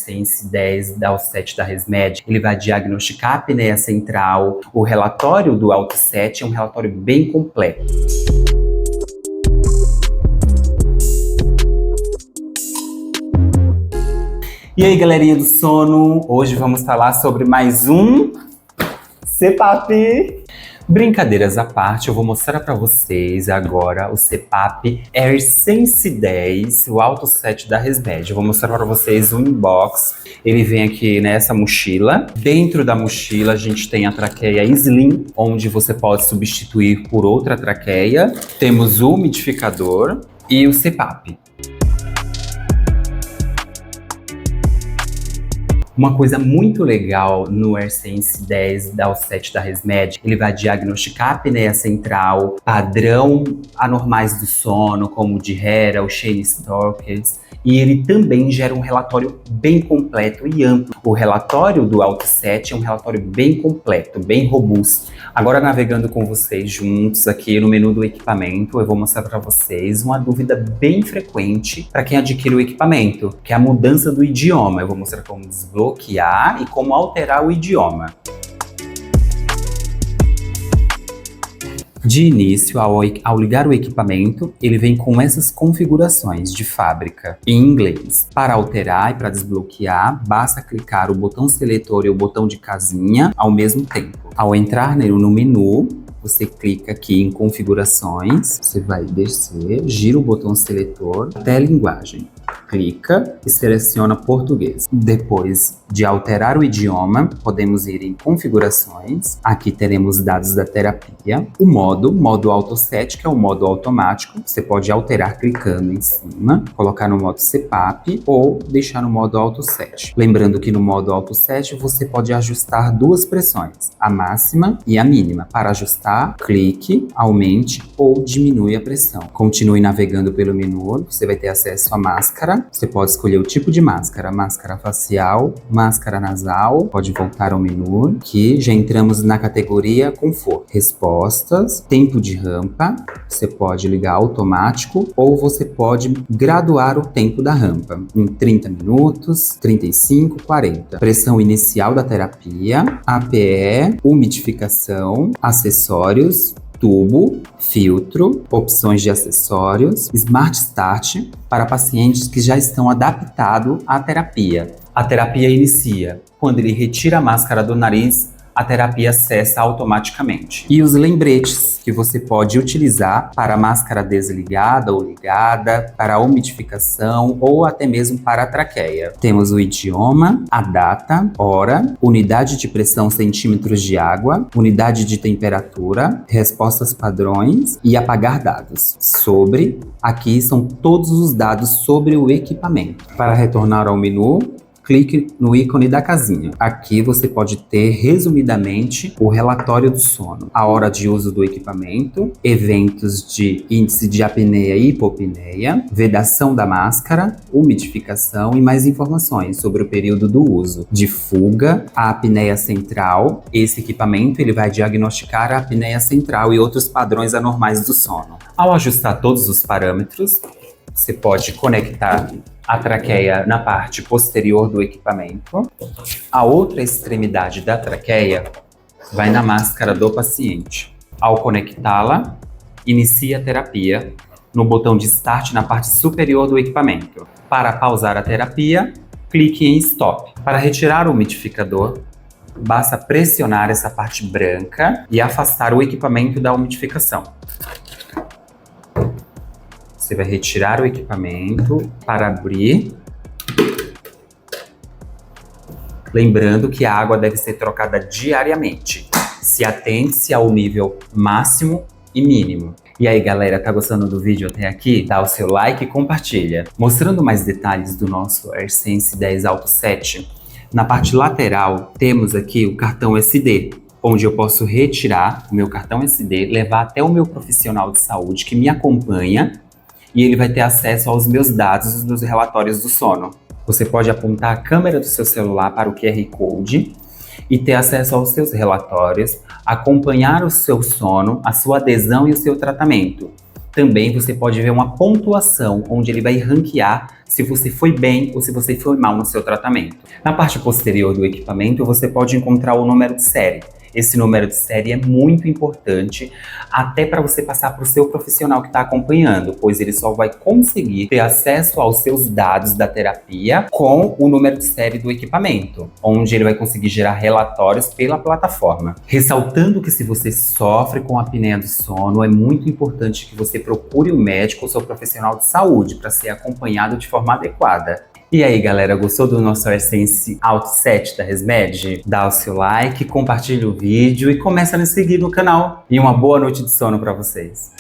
Sense 10 da Alto7 da ResMed, ele vai diagnosticar a apneia central. O relatório do Alto7 é um relatório bem completo. E aí, galerinha do sono, hoje vamos falar sobre mais um CPAP. Brincadeiras à parte, eu vou mostrar para vocês agora o CPAP AirSense 10, o Alto7 da ResMed. Eu vou mostrar para vocês o inbox. Ele vem aqui nessa mochila. Dentro da mochila a gente tem a traqueia Slim, onde você pode substituir por outra traqueia. Temos o umidificador e o CPAP. Uma coisa muito legal no AirSense 10 da Alto7 da ResMed, ele vai diagnosticar a apneia central, padrão anormais do sono, como o de Hera, o Chayne-Storkes, e ele também gera um relatório bem completo e amplo. O relatório do Alto7 é um relatório bem completo, bem robusto. Agora, navegando com vocês juntos aqui no menu do equipamento, eu vou mostrar para vocês uma dúvida bem frequente para quem adquire o equipamento, que é a mudança do idioma. Eu vou mostrar como desbloquear e como alterar o idioma. De início, ao ligar o equipamento, ele vem com essas configurações de fábrica em inglês. Para alterar e para desbloquear, basta clicar o botão seletor e o botão de casinha ao mesmo tempo. Ao entrar no menu, você clica aqui em configurações, você vai descer, gira o botão seletor até a linguagem. Clica e seleciona português. Depois de alterar o idioma, podemos ir em configurações. Aqui teremos dados da terapia. O modo Alto7, que é o modo automático. Você pode alterar clicando em cima, colocar no modo CPAP ou deixar no modo Alto7. Lembrando que no modo Alto7 você pode ajustar duas pressões, a máxima e a mínima. Para ajustar, clique, aumente ou diminui a pressão. Continue navegando pelo menu, você vai ter acesso à máscara. Você pode escolher o tipo de máscara, máscara facial, máscara nasal, pode voltar ao menu, que já entramos na categoria conforto. Respostas, tempo de rampa, você pode ligar automático ou você pode graduar o tempo da rampa em 30 minutos, 35, 40. Pressão inicial da terapia, APE, umidificação, acessórios, tubo, filtro, opções de acessórios, Smart Start para pacientes que já estão adaptados à terapia. A terapia inicia quando ele retira a máscara do nariz, a terapia cessa automaticamente. E os lembretes que você pode utilizar para a máscara desligada ou ligada, para a umidificação ou até mesmo para a traqueia. Temos o idioma, a data, hora, unidade de pressão centímetros de água, unidade de temperatura, respostas padrões e apagar dados. Aqui são todos os dados sobre o equipamento. Para retornar ao menu, clique no ícone da casinha. Aqui você pode ter, resumidamente, o relatório do sono, a hora de uso do equipamento, eventos de índice de apneia e hipopneia, vedação da máscara, umidificação e mais informações sobre o período do uso. De fuga, a apneia central. Esse equipamento ele vai diagnosticar a apneia central e outros padrões anormais do sono. Ao ajustar todos os parâmetros, você pode conectar a traqueia na parte posterior do equipamento. A outra extremidade da traqueia vai na máscara do paciente. Ao conectá-la, inicia a terapia no botão de Start na parte superior do equipamento. Para pausar a terapia, clique em Stop. Para retirar o umidificador, basta pressionar essa parte branca e afastar o equipamento da umidificação. Você vai retirar o equipamento para abrir. Lembrando que a água deve ser trocada diariamente. Se atente-se ao nível máximo e mínimo. E aí, galera, tá gostando do vídeo até aqui? Dá o seu like e compartilha. Mostrando mais detalhes do nosso AirSense 10 Alto7, na parte lateral temos aqui o cartão SD, onde eu posso retirar o meu cartão SD, levar até o meu profissional de saúde que me acompanha, e ele vai ter acesso aos meus dados e os meus relatórios do sono. Você pode apontar a câmera do seu celular para o QR Code e ter acesso aos seus relatórios, acompanhar o seu sono, a sua adesão e o seu tratamento. Também você pode ver uma pontuação, onde ele vai ranquear se você foi bem ou se você foi mal no seu tratamento. Na parte posterior do equipamento, você pode encontrar o número de série. Esse número de série é muito importante, até para você passar para o seu profissional que está acompanhando, pois ele só vai conseguir ter acesso aos seus dados da terapia com o número de série do equipamento, onde ele vai conseguir gerar relatórios pela plataforma. Ressaltando que se você sofre com apneia do sono, é muito importante que você procure um médico ou seu profissional de saúde para ser acompanhado de forma adequada. E aí, galera, gostou do nosso Essence Outset da ResMed? Dá o seu like, compartilha o vídeo e começa a nos seguir no canal. E uma boa noite de sono para vocês.